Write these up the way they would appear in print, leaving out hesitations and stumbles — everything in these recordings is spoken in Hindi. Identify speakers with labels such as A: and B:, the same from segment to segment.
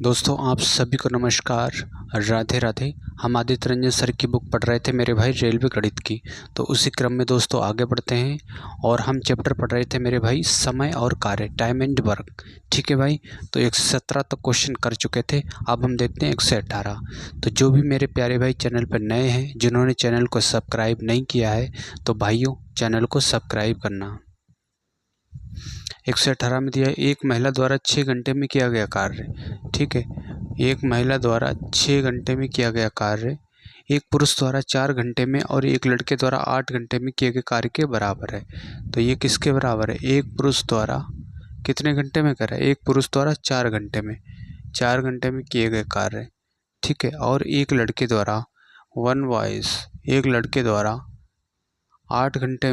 A: दोस्तों आप सभी को नमस्कार, राधे राधे। हम आदित्य रंजन सर की बुक पढ़ रहे थे मेरे भाई, रेलवे गणित की। तो उसी क्रम में दोस्तों आगे बढ़ते हैं और हम चैप्टर पढ़ रहे थे मेरे भाई, समय और कार्य, टाइम एंड वर्क। ठीक है भाई, तो 117 तक क्वेश्चन कर चुके थे। अब हम देखते हैं 118। तो जो भी मेरे प्यारे भाई चैनल पर नए हैं, जिन्होंने चैनल को सब्सक्राइब नहीं किया है, तो भाइयों चैनल को सब्सक्राइब करना। 118 में दिया है, एक महिला द्वारा 6 घंटे में किया गया कार्य। ठीक है, एक महिला द्वारा 6 घंटे में किया गया कार्य एक पुरुष द्वारा 4 घंटे में और एक लड़के द्वारा 8 घंटे में किए गए कार्य के बराबर है। तो ये किसके बराबर है? एक पुरुष द्वारा कितने घंटे में करा है? एक पुरुष द्वारा 4 घंटे में, 4 घंटे में किए गए कार्य। ठीक है, और एक लड़के द्वारा वन वॉइस, एक लड़के द्वारा 8 घंटे,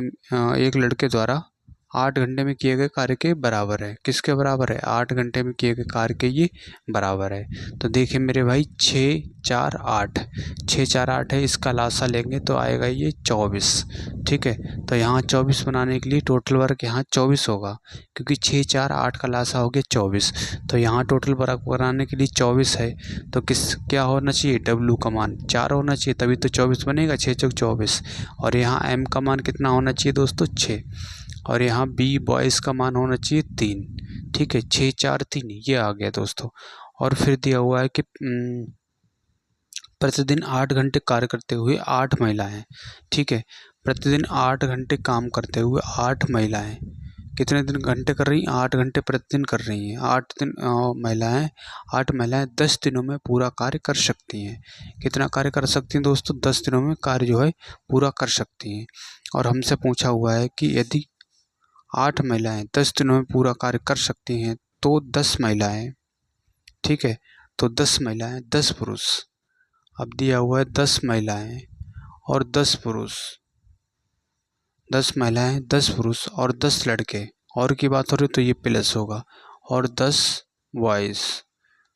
A: एक लड़के द्वारा 8 घंटे में किए गए कार्य के बराबर है। किसके बराबर है? 8 घंटे में किए गए कार्य के ये बराबर है। तो देखिए मेरे भाई, 6 4 8, 6 4 8 है, इसका लासा लेंगे तो आएगा ये 24। ठीक है, तो यहाँ 24 बनाने के लिए टोटल वर्क यहाँ 24 होगा, क्योंकि 6 4 8 का लासा हो गया 24। तो यहाँ टोटल वर्क बनाने के लिए 24 है, तो क्या होना चाहिए? W का मान 4 होना चाहिए, तभी तो 24 बनेगा। 6 चौक 24। और यहाँ M का मान कितना होना चाहिए दोस्तों? 6। और यहाँ बी बॉयज़ का मान होना चाहिए 3। ठीक है, 6 4 3 ये आ गया दोस्तों। और फिर दिया हुआ है कि प्रतिदिन 8 घंटे कार्य करते हुए 8 महिलाएं। ठीक है, प्रतिदिन 8 घंटे काम करते हुए 8 महिलाएं कितने दिन घंटे कर रही हैं? 8 घंटे प्रतिदिन कर रही हैं। 8 महिलाएं 10 दिनों में पूरा कार्य कर सकती हैं। कितना कार्य कर सकती हैं दोस्तों? 10 दिनों में कार्य जो है पूरा कर सकती हैं। और हमसे पूछा हुआ है कि यदि 8 महिलाएं 10 दिनों में पूरा कार्य कर सकती हैं तो 10 महिलाएं, ठीक है, तो 10 महिलाएं 10 पुरुष। अब दिया हुआ है 10 महिलाएं और 10 पुरुष, 10 महिलाएं 10 पुरुष और 10 लड़के, और की बात हो रही तो ये प्लस होगा, और 10 बॉयज़,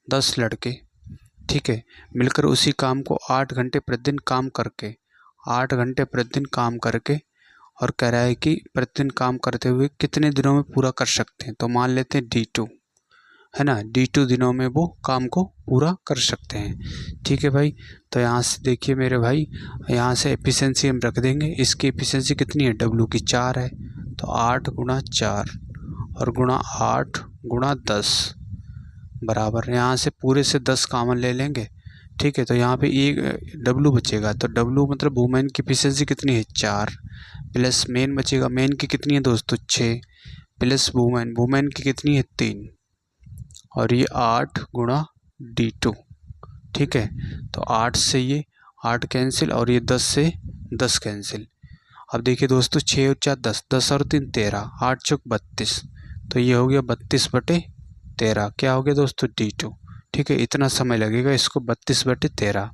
A: 10 लड़के। ठीक है, मिलकर उसी काम को 8 घंटे प्रतिदिन काम करके, 8 घंटे प्रतिदिन काम करके, और कह रहा है कि प्रतिदिन काम करते हुए कितने दिनों में पूरा कर सकते हैं। तो मान लेते हैं D2, है ना, D2 दिनों में वो काम को पूरा कर सकते हैं। ठीक है भाई, तो यहाँ से देखिए मेरे भाई, यहाँ से एफिशिएंसी हम रख देंगे। इसकी एफिशिएंसी कितनी है? W की 4 है, तो 8 गुणा 4 और गुणा 8 गुणा 10 बराबर, यहाँ से पूरे से 10 कॉमन ले लेंगे। ठीक है, तो यहाँ पे एक W बचेगा, तो W मतलब वुमेन की एफिशिएंसी कितनी है? 4 प्लस मेन बचेगा। मेन की कितनी है दोस्तों? 6 प्लस वुमेन, वुमेन की कितनी है? 3, और ये 8 गुणा D2। ठीक है, तो 8 से ये 8 कैंसिल और ये 10 से 10 कैंसिल। अब देखिए दोस्तों, 6 और 4 10, 10 और 3 13, 8 चौक 32, तो ये हो गया 32/13। क्या हो गया दोस्तों? D2। ठीक है, इतना समय लगेगा इसको 32/13।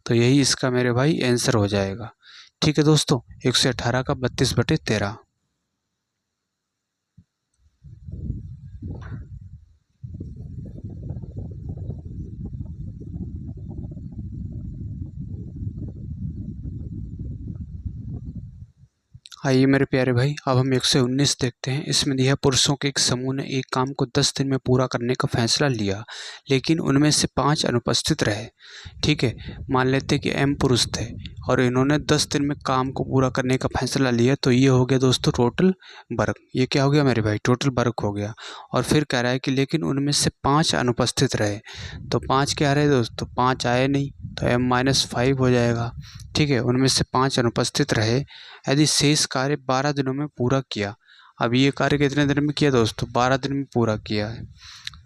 A: तो यही इसका मेरे भाई आंसर हो जाएगा। ठीक है दोस्तों, 118 का 32/13। आइए मेरे प्यारे भाई, अब हम 119 देखते हैं। इसमें दिया, पुरुषों के एक समूह ने एक काम को 10 दिन में पूरा करने का फैसला लिया, लेकिन उनमें से 5 अनुपस्थित रहे। ठीक है, मान लेते कि M पुरुष थे और इन्होंने 10 दिन में काम को पूरा करने का फैसला लिया, तो ये हो गया दोस्तों टोटल वर्क। ये क्या हो गया मेरे भाई? टोटल वर्क हो गया। और फिर कह रहा है कि लेकिन उनमें से 5 अनुपस्थित रहे, तो 5 क्या रहे दोस्तों? 5 आए नहीं, तो M-5 हो जाएगा। ठीक है, उनमें से 5 अनुपस्थित रहे यदि शेष कार्य 12 दिनों में पूरा किया। अब ये कार्य कितने दिन में किया दोस्तों? 12 दिन में पूरा किया है।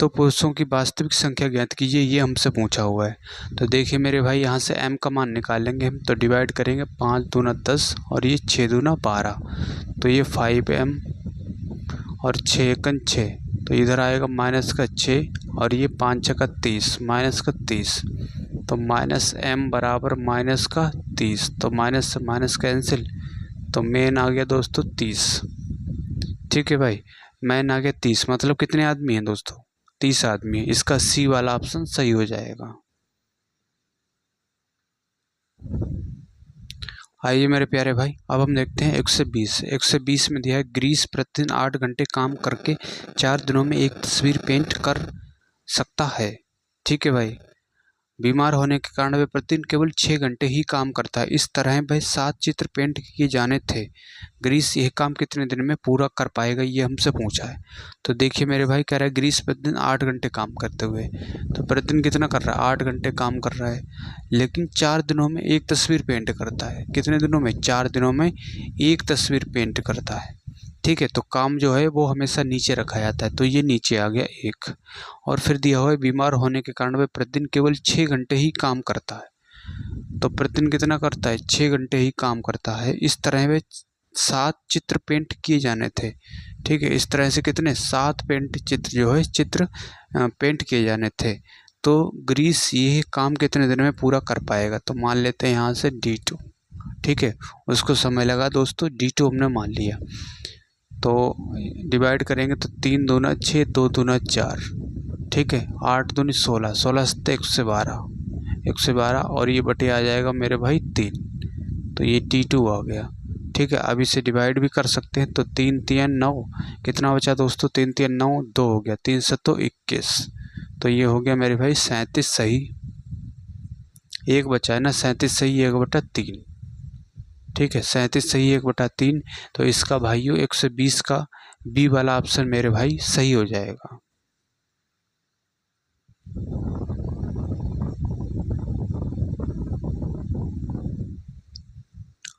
A: तो पुरुषों की वास्तविक संख्या ज्ञात कीजिए, ये हमसे पूछा हुआ है। तो देखिए मेरे भाई, यहाँ से M का मान निकालेंगे हम, तो डिवाइड करेंगे, 5 दूना 10 और ये 6 दूना 12, तो ये 5M और 6 एकन 6, तो इधर आएगा माइनस का 6 और ये 5 छक्का 30, माइनस का 30, तो माइनस M बराबर माइनस का 30, तो माइनस से माइनस कैंसिल, तो मेन आ गया दोस्तों 30। ठीक है भाई, मेन आ गया 30, मतलब कितने आदमी हैं दोस्तों? 30 आदमी है। इसका C वाला ऑप्शन सही हो जाएगा। आइए मेरे प्यारे भाई, अब हम देखते हैं 120। 120 में दिया है, ग्रीस प्रतिदिन 8 घंटे काम करके 4 दिनों में एक तस्वीर पेंट कर सकता है। ठीक है भाई। बीमार होने के कारण वह प्रतिदिन केवल 6 घंटे ही काम करता है। इस तरह वह 7 चित्र पेंट किए जाने थे। ग्रीस यह काम कितने दिन में पूरा कर पाएगा, ये हमसे पूछा है। तो देखिए मेरे भाई, कह रहा है ग्रीस प्रतिदिन 8 घंटे काम करते हुए, तो प्रतिदिन कितना कर रहा है, 8 घंटे काम कर रहा है, लेकिन 4 दिनों में एक तस्वीर पेंट करता है। कितने दिनों में, 4 दिनों में एक तस्वीर पेंट करता है। ठीक है, तो काम जो है वो हमेशा नीचे रखा जाता है, तो ये नीचे आ गया एक। और फिर दिया हुआ है बीमार होने के कारण वह प्रतिदिन केवल 6 घंटे ही काम करता है। तो प्रतिदिन कितना करता है, 6 घंटे ही काम करता है। इस तरह वह 7 चित्र पेंट किए जाने थे। ठीक है, इस तरह से कितने, 7 पेंट चित्र जो है चित्र पेंट किए जाने थे। तो ग्रीस ये काम कितने दिन में पूरा कर पाएगा, तो मान लेते हैं यहाँ से D2। ठीक है, उसको समय लगा दोस्तों, D2 हमने मान लिया। तो डिवाइड करेंगे तो 3 दूना 6, 2 दूना 4, ठीक है, 8 दूनी 16, 16 सत्ते 112, 112, और ये बटे आ जाएगा मेरे भाई 3, तो ये D2 आ गया। ठीक है, अब इसे डिवाइड भी कर सकते हैं, तो 3 3 9, कितना बचा दोस्तों, 3 3 9, 2 हो गया, 3 7 21, तो ये हो गया मेरे भाई 37 सही। एक बचा है ना, 37 सही 1/3। ठीक है, 37 सही 1/3, तो इसका भाइयों 120 का बी वाला ऑप्शन मेरे भाई सही हो जाएगा।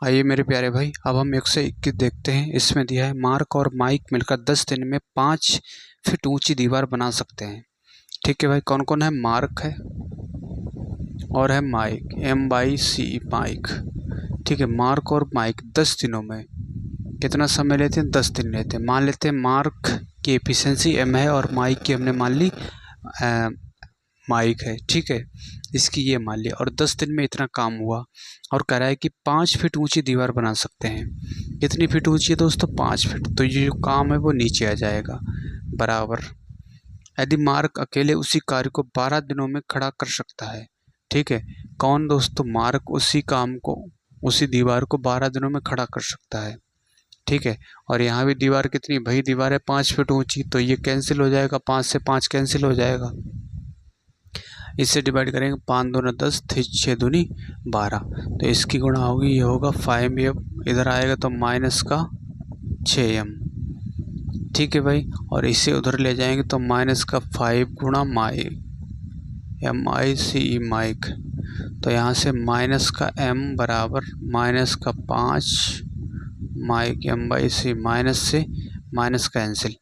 A: आइए मेरे प्यारे भाई, अब हम 121 देखते हैं। इसमें दिया है मार्क और माइक मिलकर 10 दिन में 5 फीट ऊंची दीवार बना सकते हैं। ठीक है भाई, कौन कौन है, मार्क है और है माइक, MYC माइक। ठीक है, मार्क और माइक 10 दिनों में कितना समय लेते हैं, 10 दिन लेते हैं। मान लेते हैं मार्क की एफिशिएंसी M है और माइक की हमने मान ली माइक है। ठीक है, इसकी ये मान लिया, और 10 दिन में इतना काम हुआ, और कह रहा है कि 5 फीट ऊंची दीवार बना सकते हैं। कितनी फीट ऊंची है दोस्तों, 5 फीट, तो ये जो काम है वो नीचे आ जाएगा बराबर। यदि मार्क अकेले उसी कार्य को 12 दिनों में खड़ा कर सकता है। ठीक है, कौन दोस्तों, मार्क उसी काम को, उसी दीवार को 12 दिनों में खड़ा कर सकता है। ठीक है, और यहाँ भी दीवार कितनी, भाई दीवार है 5 फीट ऊंची, तो ये कैंसिल हो जाएगा, 5 से 5 कैंसिल हो जाएगा। इससे डिवाइड करेंगे, 5 दूना 10, 6 दूनी 12, तो इसकी गुणा होगी, ये होगा 5M, इधर आएगा तो माइनस का 6M। ठीक है भाई, और इसे उधर ले जाएंगे तो माइनस का 5 गुणा MIC माइक, तो यहाँ से माइनस का M बराबर माइनस का 5 माइक MIC, माइनस से माइनस कैंसिल।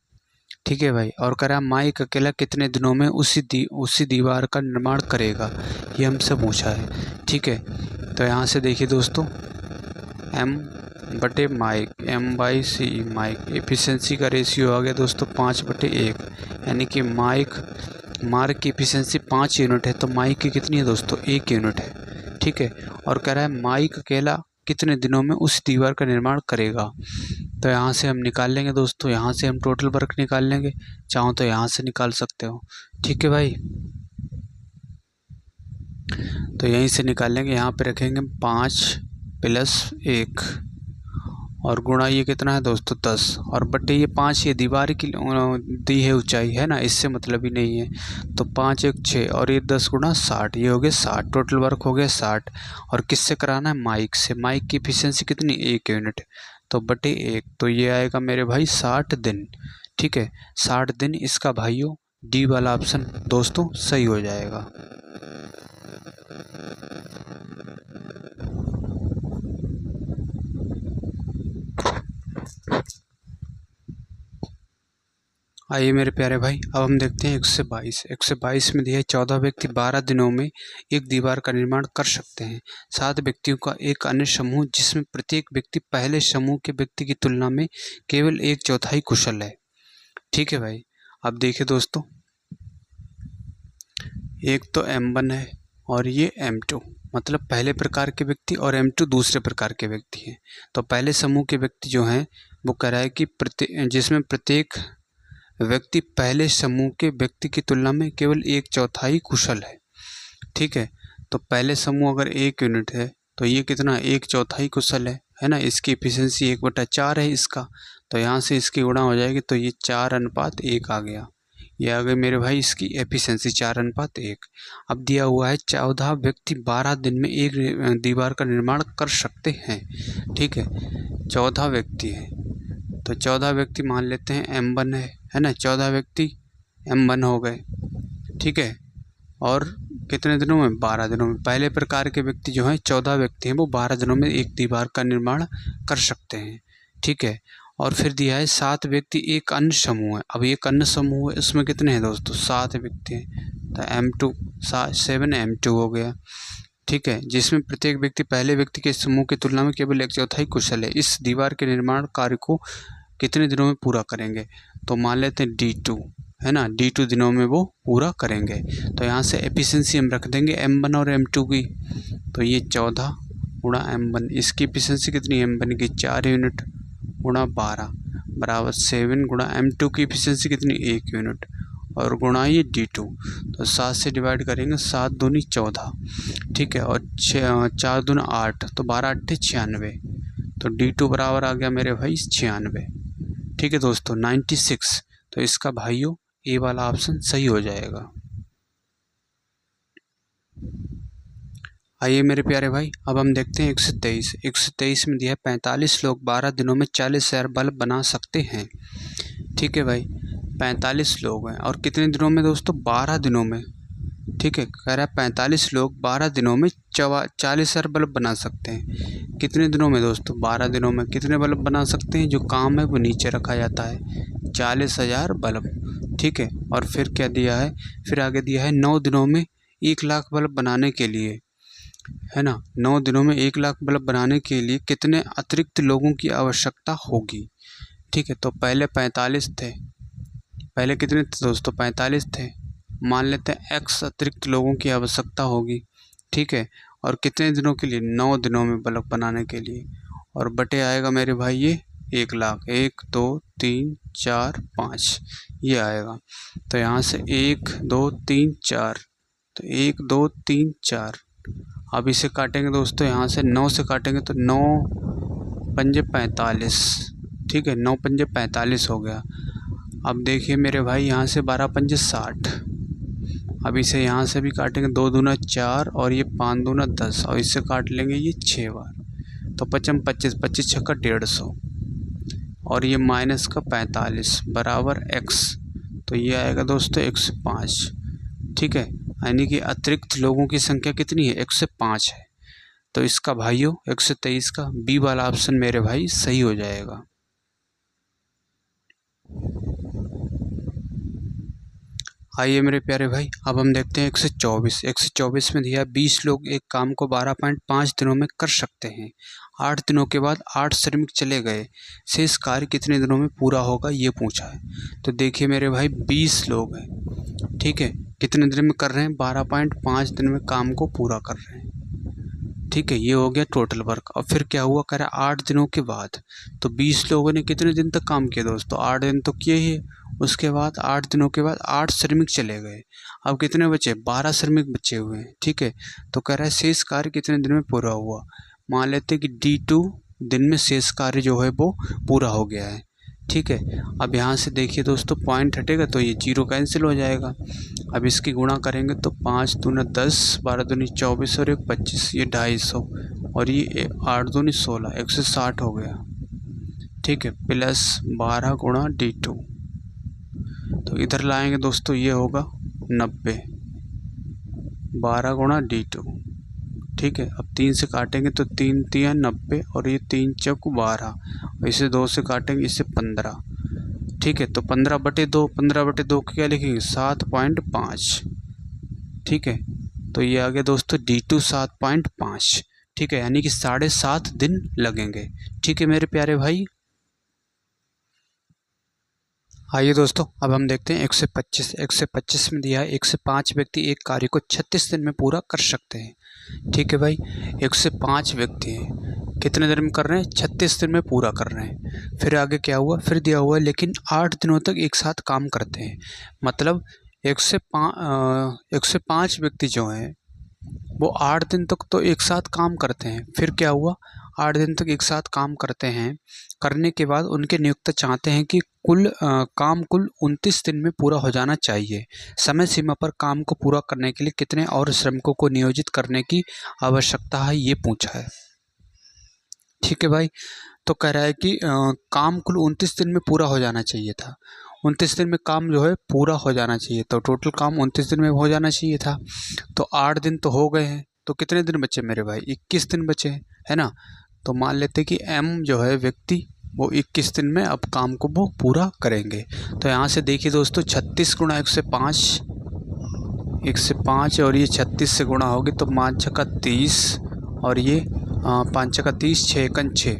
A: ठीक है भाई, और कह रहा माइक अकेला कितने दिनों में उसी दीवार का निर्माण करेगा, ये हमसे पूछा है। ठीक है, तो यहाँ से देखिए दोस्तों, M बटे माइक MYC माइक, एफिशिएंसी का रेशियो आ गया दोस्तों 5/1, यानी कि मार्क की एफिशिएंसी 5 यूनिट है, तो माइक की कितनी है दोस्तों, 1 यूनिट है। ठीक है, और कह रहा है माइक अकेला कितने दिनों में उस दीवार का निर्माण करेगा, तो यहाँ से हम निकाल लेंगे दोस्तों, यहाँ से हम टोटल वर्क निकाल लेंगे, चाहो तो यहाँ से निकाल सकते हो। ठीक है भाई, तो यहीं से निकाल लेंगे, यहाँ पे रखेंगे 5 + 1, और गुणा ये कितना है दोस्तों 10, और बटे ये 5, ये दीवार की दी है ऊंचाई है ना, इससे मतलब ही नहीं है, तो 5 1 6, और ये 10 गुणा 60, ये हो गया 60, टोटल वर्क हो गया 60। और किससे कराना है, माइक से। माइक की एफिशिएंसी कितनी, 1 यूनिट, तो बटे 1, तो ये आएगा मेरे भाई 60 दिन। ठीक है, 60 दिन, इसका भाइयों डी वाला ऑप्शन दोस्तों सही हो जाएगा। आइए मेरे प्यारे भाई, अब हम देखते हैं 122 में दिया है 14 व्यक्ति 12 दिनों में एक दीवार का निर्माण कर सकते हैं। 7 व्यक्तियों का एक अन्य समूह, जिसमें प्रत्येक व्यक्ति पहले समूह के व्यक्ति की तुलना में केवल 1/4 कुशल है। ठीक है भाई, अब देखिए दोस्तों, एक तो M1 है और ये M2, मतलब पहले प्रकार के व्यक्ति, और M2 दूसरे प्रकार के व्यक्ति हैं। तो पहले समूह के व्यक्ति जो हैं वो कह रहा है कि जिसमें प्रत्येक व्यक्ति पहले समूह के व्यक्ति की तुलना में केवल 1/4 कुशल है। ठीक है, तो पहले समूह अगर 1 यूनिट है, तो ये कितना 1/4 कुशल है ना, इसकी एफिशिएंसी 1/4 है इसका, तो यहाँ से इसकी गुणा हो जाएगी, तो ये 4:1 आ गया। ये आ गई मेरे भाई इसकी एफिशिएंसी 4:1। अब दिया हुआ है 14 व्यक्ति 12 दिन में एक दीवार का निर्माण कर सकते हैं। ठीक है, 14 व्यक्ति हैं तो 14 व्यक्ति मान लेते हैं M1 है ना, 14 व्यक्ति M1 हो गए। ठीक है, और कितने दिनों में? 12 दिनों में। पहले प्रकार के व्यक्ति जो हैं 14 व्यक्ति हैं वो 12 दिनों में एक दीवार का निर्माण कर सकते हैं। ठीक है, और फिर दिया है 7 व्यक्ति एक अन्य समूह है। अब एक अन्य समूह है, इसमें कितने हैं दोस्तों? 7 व्यक्ति हैं तो M2 7 M2 हो गया। ठीक है, जिसमें प्रत्येक व्यक्ति पहले व्यक्ति के समूह की तुलना में केवल 1/4 कुशल है। इस दीवार के निर्माण कार्य को कितने दिनों में पूरा करेंगे? तो मान लेते हैं D2 है ना, D2 दिनों में वो पूरा करेंगे। तो यहाँ से एफिशिएंसी हम रख देंगे M1 और M2 की। तो ये 14 गुणा M1, इसकी एफिशिएंसी कितनी? M1 की 4 यूनिट गुणा 12 बराबर 7 गुणा M2 की एफिशिएंसी कितनी? 1 यूनिट और गुणा ये D2। तो 7 से डिवाइड करेंगे, 7 दूनी 14। ठीक है, और 4 दूना 8 तो 12 8 96। तो D2 बराबर आ गया मेरे भाई 96। ठीक है दोस्तों, 96। तो इसका भाइयों ए वाला ऑप्शन सही हो जाएगा। आइए मेरे प्यारे भाई, अब हम देखते हैं 123। 123 में दिया है 45 लोग 12 दिनों में 40,000 बल्ब बना सकते हैं। ठीक है भाई, 45 लोग हैं और कितने दिनों में दोस्तों? 12 दिनों में। ठीक है, कह रहा है 45 लोग 12 दिनों में 40,000 बल्ब बना सकते हैं। कितने दिनों में दोस्तों? 12 दिनों में। कितने बल्ब बना सकते हैं? जो काम है वो नीचे रखा जाता है, 40,000 बल्ब। ठीक है, और फिर क्या दिया है? फिर आगे दिया है 9 दिनों में 1 लाख बल्ब बनाने के लिए, है ना। 9 दिनों में 1 लाख बल्ब बनाने के लिए कितने अतिरिक्त लोगों की आवश्यकता होगी? ठीक है, तो पहले 45 थे। पहले कितने थे दोस्तों? 45 थे। मान लेते हैं X अतिरिक्त लोगों की आवश्यकता होगी। ठीक है, और कितने दिनों के लिए? 9 दिनों में बल्ब बनाने के लिए। और बटे आएगा मेरे भाई ये 1 लाख। 1 2 3 4 5 ये आएगा। तो यहाँ से 1 2 3 4, तो 1 2 3 4। अब इसे काटेंगे दोस्तों, यहाँ से 9 से काटेंगे तो 9 पंजे 45। ठीक है, 9 पंजे 45 हो गया। अब देखिए मेरे भाई, यहाँ से 12 पंजे 60। अब इसे यहाँ से भी काटेंगे, 2 दूना 4 और ये 5 दूना 10 और इससे काट लेंगे ये 6 बार। तो 55 25 25 छक्का 150 और ये माइनस का 45 बराबर X। तो ये आएगा दोस्तों 105। ठीक है, यानी कि अतिरिक्त लोगों की संख्या कितनी है? 105 है। तो इसका भाइयों 123 का बी वाला ऑप्शन मेरे भाई सही हो जाएगा। आइए मेरे प्यारे भाई, अब हम देखते हैं 124। 124 में दिया 20 लोग एक काम को 12.5 दिनों में कर सकते हैं। 8 दिनों के बाद 8 श्रमिक चले गए, शेष कार्य कितने दिनों में पूरा होगा ये पूछा है। तो देखिए मेरे भाई 20 लोग हैं। ठीक है, कितने दिन में कर रहे हैं? 12.5 दिन में काम को पूरा कर रहे हैं। ठीक है, ये हो गया टोटल वर्क। और फिर क्या हुआ? कह रहा 8 दिनों के बाद। तो 20 लोगों ने कितने दिन तक काम किया दोस्तों? 8 दिन तो किए ही। उसके बाद 8 दिनों के बाद 8 श्रमिक चले गए। अब कितने बचे? 12 श्रमिक बचे हुए हैं। ठीक है, तो कह रहा है शेष कार्य कितने दिन में पूरा हुआ? मान लेते हैं कि D2 दिन में शेष कार्य जो है वो पूरा हो गया है। ठीक है, अब यहाँ से देखिए दोस्तों, पॉइंट हटेगा तो ये 0 कैंसिल हो जाएगा। अब इसकी गुणा करेंगे तो 5 दूना 10, 12 दूनी 24 और 1 25, ये 250 और ये 8 दूनी 16, 160 हो गया। ठीक है, प्लस 12 गुणा D2। तो इधर लाएंगे दोस्तों, ये होगा 90, 12 गुणा D2। ठीक है, अब 3 से काटेंगे तो 3 3 90 और ये 3 चौक 12, इसे 2 से काटेंगे इससे 15। ठीक है, तो 15/2, 15/2 क्या लिखेंगे? 7.5। ठीक है, तो ये आ गया दोस्तों D2 7.5। ठीक है, यानी कि 7.5 दिन लगेंगे। ठीक है मेरे प्यारे भाई, आइए दोस्तों, अब हम देखते हैं 125। 125 में दिया है 105 व्यक्ति एक कार्य को 36 दिन में पूरा कर सकते हैं। ठीक है भाई, 105 व्यक्ति हैं, कितने दिन में कर रहे हैं? 36 दिन में पूरा कर रहे हैं। फिर आगे क्या हुआ? फिर दिया हुआ है लेकिन 8 दिनों तक एक साथ काम करते हैं। मतलब 105 व्यक्ति जो हैं वो 8 दिन तक तो एक साथ काम करते हैं। फिर क्या हुआ? 8 दिन तक एक साथ काम करते हैं। करने के बाद उनके नियोक्ता चाहते हैं कि काम कुल 29 दिन में पूरा हो जाना चाहिए। समय सीमा पर काम को पूरा करने के लिए कितने और श्रमिकों को नियोजित करने की आवश्यकता है, ये पूछा है। ठीक है भाई, तो कह रहा है कि काम कुल 29 दिन में पूरा हो जाना चाहिए था। 29 दिन में काम जो है पूरा हो जाना चाहिए, तो टोटल काम 29 दिन में हो जाना चाहिए था। तो 8 दिन तो हो गए हैं, तो कितने दिन बचे मेरे भाई? 21 दिन बचे हैं, है ना। तो मान लेते कि एम जो है व्यक्ति, वो 21 दिन में अब काम को वो पूरा करेंगे। तो यहाँ से देखिए दोस्तों, 36 गुणा 105, 105 और ये 36 से गुणा होगी तो 5 छक्का 30 और ये 5 छक्का 30, 6 एकन 6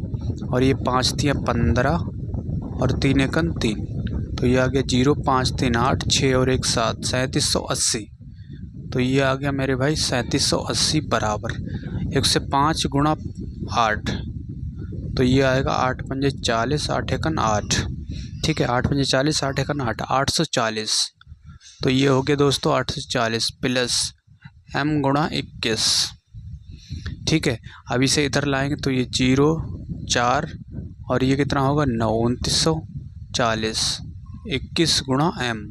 A: और ये 5 तियाँ 15 और 3 एकन 3, तो ये आ गया 0, 5 3 8, 6 और 1 7, 3780। तो ये आ गया मेरे भाई 3780 बराबर 105 गुणा 8, तो ये आएगा 8 पंजे 40, 8 एकन 8। ठीक है, 8 पंजे 40, 8 एकन 8, 840। तो ये हो गया दोस्तों 840 प्लस m गुणा 21। ठीक है, अब इसे इधर लाएंगे तो ये 0, 4 और ये कितना होगा 9, 2940, 21 गुणा m।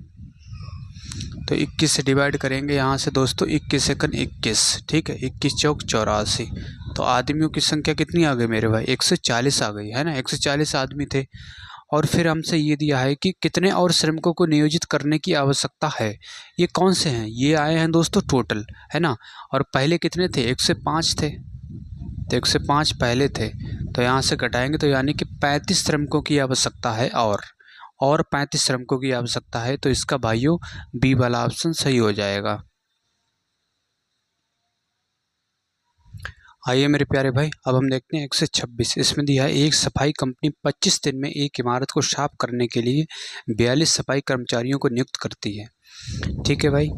A: तो 21 से डिवाइड करेंगे यहाँ से दोस्तों, 21 एकन 21। ठीक है, 21 चौक 84। तो आदमियों की संख्या कितनी आ गई मेरे भाई? 140 आ गई, है ना। 140 आदमी थे। और फिर हमसे ये दिया है कि कितने और श्रमिकों को नियोजित करने की आवश्यकता है। ये कौन से हैं? ये आए हैं दोस्तों टोटल, है ना। और पहले कितने थे? 105 थे, तो 105 पहले थे, तो यहाँ से घटाएंगे तो यानी कि 35 श्रमिकों की आवश्यकता है और 35 श्रमिकों की आवश्यकता है। तो इसका भाइयों बी वाला ऑप्शन सही हो जाएगा। आइए मेरे प्यारे भाई, अब हम देखते हैं 126। इसमें दिया है एक सफाई कंपनी 25 दिन में एक इमारत को साफ करने के लिए 42 सफाई कर्मचारियों को नियुक्त करती है। ठीक है भाई,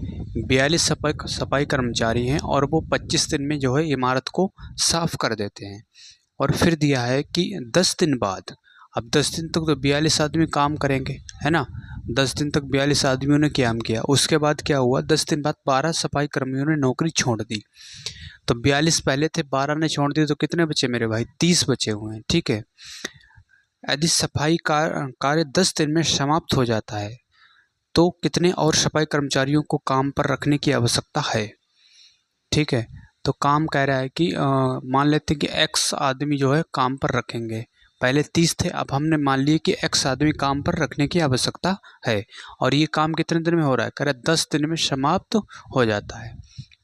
A: 42 सफाई कर्मचारी हैं और वो 25 दिन में जो है इमारत को साफ कर देते हैं। और फिर दिया है कि 10 दिन बाद, अब 10 दिन तक तो 42 आदमी काम करेंगे, है ना। 10 दिन तक 42 आदमियों ने काम किया। उसके बाद क्या हुआ? 10 दिन बाद 12 सफाई कर्मियों ने नौकरी छोड़ दी। तो 42 पहले थे, 12 ने छोड़ दिए, तो कितने बचे मेरे भाई? 30 बचे हुए हैं। ठीक है, यदि सफाई कार्य 10 दिन में समाप्त हो जाता है तो कितने और सफाई कर्मचारियों को काम पर रखने की आवश्यकता है? ठीक है, तो काम कह रहा है कि मान लेते हैं कि x आदमी जो है काम पर रखेंगे। पहले 30 थे, अब हमने मान लिए कि x आदमी काम पर रखने की आवश्यकता है। और ये काम कितने दिन में हो रहा है? कह रहा है 10 दिन में समाप्त हो जाता है।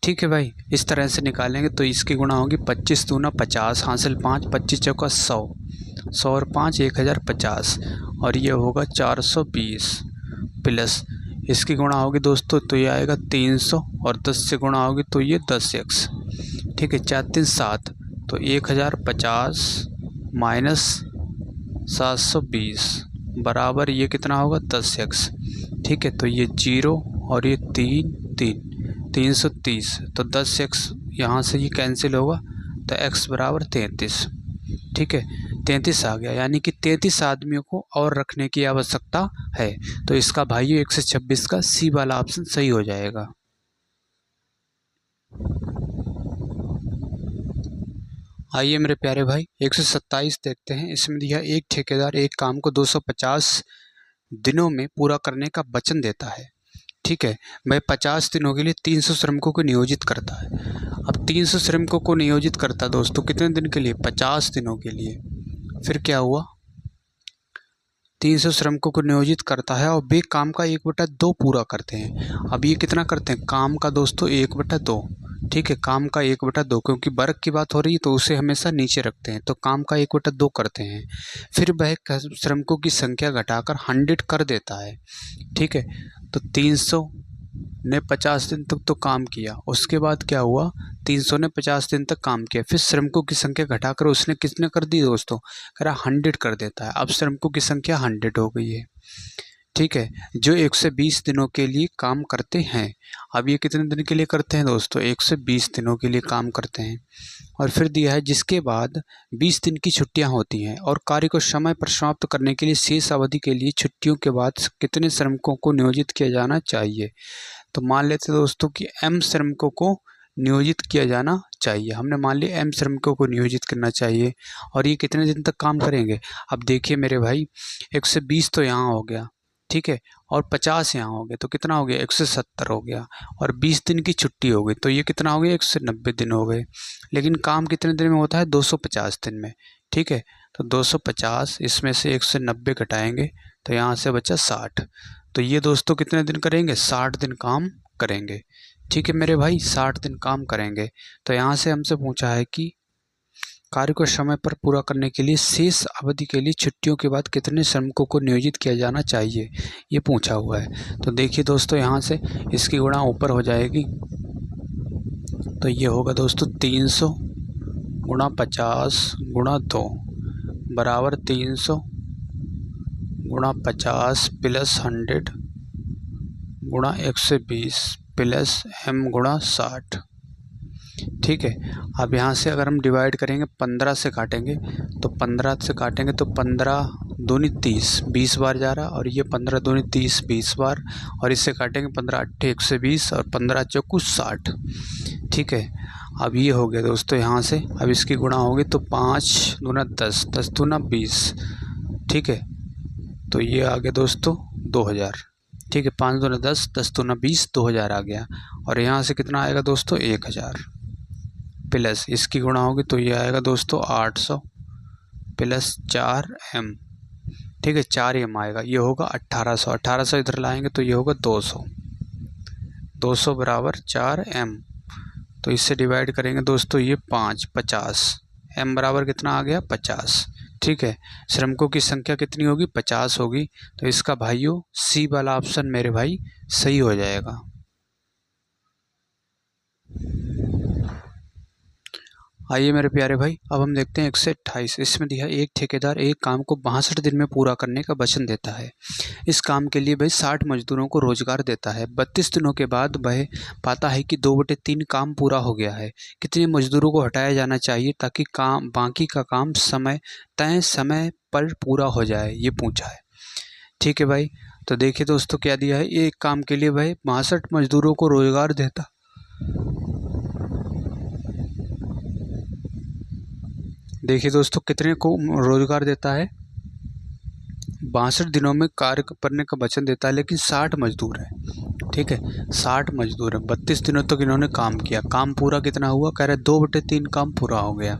A: ठीक है भाई, इस तरह से निकालेंगे तो इसकी गुणा होगी 25 दूना 50, हासिल 5, 25 चौका 100, 100 और 5 1050 और ये होगा 420 प्लस इसकी गुणा होगी दोस्तों तो ये आएगा 300 और 10 से गुणा होगी तो ये 10x। ठीक है, 4 3 7, तो 1050 माइनस 720 बराबर ये कितना होगा? 10x। ठीक है, तो ये 0 और ये 3 3, 330, तो 10x यहाँ से ये कैंसिल होगा तो x बराबर 33। ठीक है, 33 आ गया, यानी कि 33 आदमियों को और रखने की आवश्यकता है। तो इसका भाइयों 126 का सी वाला ऑप्शन सही हो जाएगा। आइए मेरे प्यारे भाई 127 देखते हैं। इसमें दिया एक ठेकेदार एक काम को 250 दिनों में पूरा करने का वचन देता है। ठीक है, वह 50 दिनों के लिए 300 श्रमिकों को नियोजित करता है। अब 300 श्रमिकों को नियोजित करता दोस्तों कितने दिन के लिए? 50 दिनों के लिए। फिर क्या हुआ? 300 श्रमिकों को नियोजित करता है और वे काम का 1/2 पूरा करते हैं। अब ये कितना करते हैं? काम का दोस्तों 1/2। ठीक है, काम का 1/2, क्योंकि वर्ग की बात हो रही है तो उसे हमेशा नीचे रखते हैं, तो काम का 1/2 करते हैं। फिर वह श्रमिकों की संख्या घटाकर 100 कर देता है। ठीक है, तो 300 ने 50 दिन तक तो काम किया, उसके बाद क्या हुआ? 300 ने 50 दिन तक काम किया, फिर श्रमिकों की संख्या घटाकर उसने कितने कर दी दोस्तों? कह रहा 100 कर देता है। अब श्रमिकों की संख्या 100 हो गई है। ठीक है, जो 120 दिनों के लिए काम करते हैं। अब ये कितने दिन के लिए करते हैं दोस्तों? 120 दिनों के लिए काम करते हैं। और फिर दिया है जिसके बाद 20 दिन की छुट्टियां होती हैं और कार्य को समय पर समाप्त करने के लिए शेष अवधि के लिए छुट्टियों के बाद कितने श्रमिकों को नियोजित किया जाना चाहिए? तो मान लेते हैं दोस्तों कि m श्रमिकों को नियोजित किया जाना चाहिए। हमने मान लिया m श्रमिकों को नियोजित करना चाहिए और ये कितने दिन तक काम करेंगे। अब देखिए मेरे भाई 120 तो यहाँ हो गया, ठीक है, और 50 यहाँ हो गया, तो कितना हो गया 170 हो गया, और 20 दिन की छुट्टी हो गई, तो ये कितना हो गया 190 दिन हो गए। लेकिन काम कितने दिन में होता है 250 दिन में, ठीक है। तो 250 इसमें से 190 घटाएंगे तो यहाँ से बचा 60। तो ये दोस्तों कितने दिन करेंगे 60 दिन काम करेंगे, ठीक है मेरे भाई 60 दिन काम करेंगे। तो यहाँ से हमसे पूछा है कि कार्य को समय पर पूरा करने के लिए शेष अवधि के लिए छुट्टियों के बाद कितने श्रमिकों को नियोजित किया जाना चाहिए, ये पूछा हुआ है। तो देखिए दोस्तों यहाँ से इसकी गुणा ऊपर हो जाएगी, तो ये होगा दोस्तों 300 गुणा 50 गुणा 2 बराबर 300 गुणा 50 प्लस 100 गुणा 120 प्लस m गुणा 60, ठीक है। अब यहाँ से अगर हम डिवाइड करेंगे 15 से काटेंगे, तो 15 से काटेंगे तो 15 दूनी 30 20 बार जा रहा, और ये 15 दूनी 30 20 बार, और इससे काटेंगे 15 8 120 और 15 चौकू 60, ठीक है। अब ये हो गया दोस्तों यहाँ से, अब इसकी गुणा होगी तो 5 दूना 10 10 दूना 20, ठीक है। तो ये आ गया दोस्तों 2000, ठीक है। 5 दूना 10 10 दूना 20 2000 आ गया, और यहाँ से कितना आएगा दोस्तों 1000 प्लस इसकी गुणा होगी तो ये आएगा दोस्तों 800 प्लस 4m, ठीक है 4m आएगा, ये होगा 1800। 1800 इधर लाएंगे तो ये होगा 200, 200 बराबर 4m। तो इससे डिवाइड करेंगे दोस्तों ये 5 50, m बराबर कितना आ गया 50, ठीक है। श्रमिकों की संख्या कितनी होगी 50 होगी, तो इसका भाइयों सी वाला ऑप्शन मेरे भाई सही हो जाएगा। आइए मेरे प्यारे भाई, अब हम देखते हैं 128। इसमें दिया एक ठेकेदार एक काम को 62 दिन में पूरा करने का वचन देता है। इस काम के लिए वह 60 मजदूरों को रोजगार देता है। 32 दिनों के बाद वह पाता है कि 2/3 काम पूरा हो गया है। कितने मजदूरों को हटाया जाना चाहिए ताकि काम बाकी का काम तय समय पर पूरा हो जाए, ये पूछा है, ठीक है भाई। तो देखिए दोस्तों क्या दिया है, एक काम के लिए वह 62 मजदूरों को रोजगार देता, देखिए दोस्तों कितने को रोजगार देता है 62 दिनों में कार्य करने का वचन देता है, लेकिन 60 मजदूर है, ठीक है 60 मजदूर है। 32 दिनों तक इन्होंने काम किया, काम पूरा कितना हुआ कह रहे 2/3 काम पूरा हो गया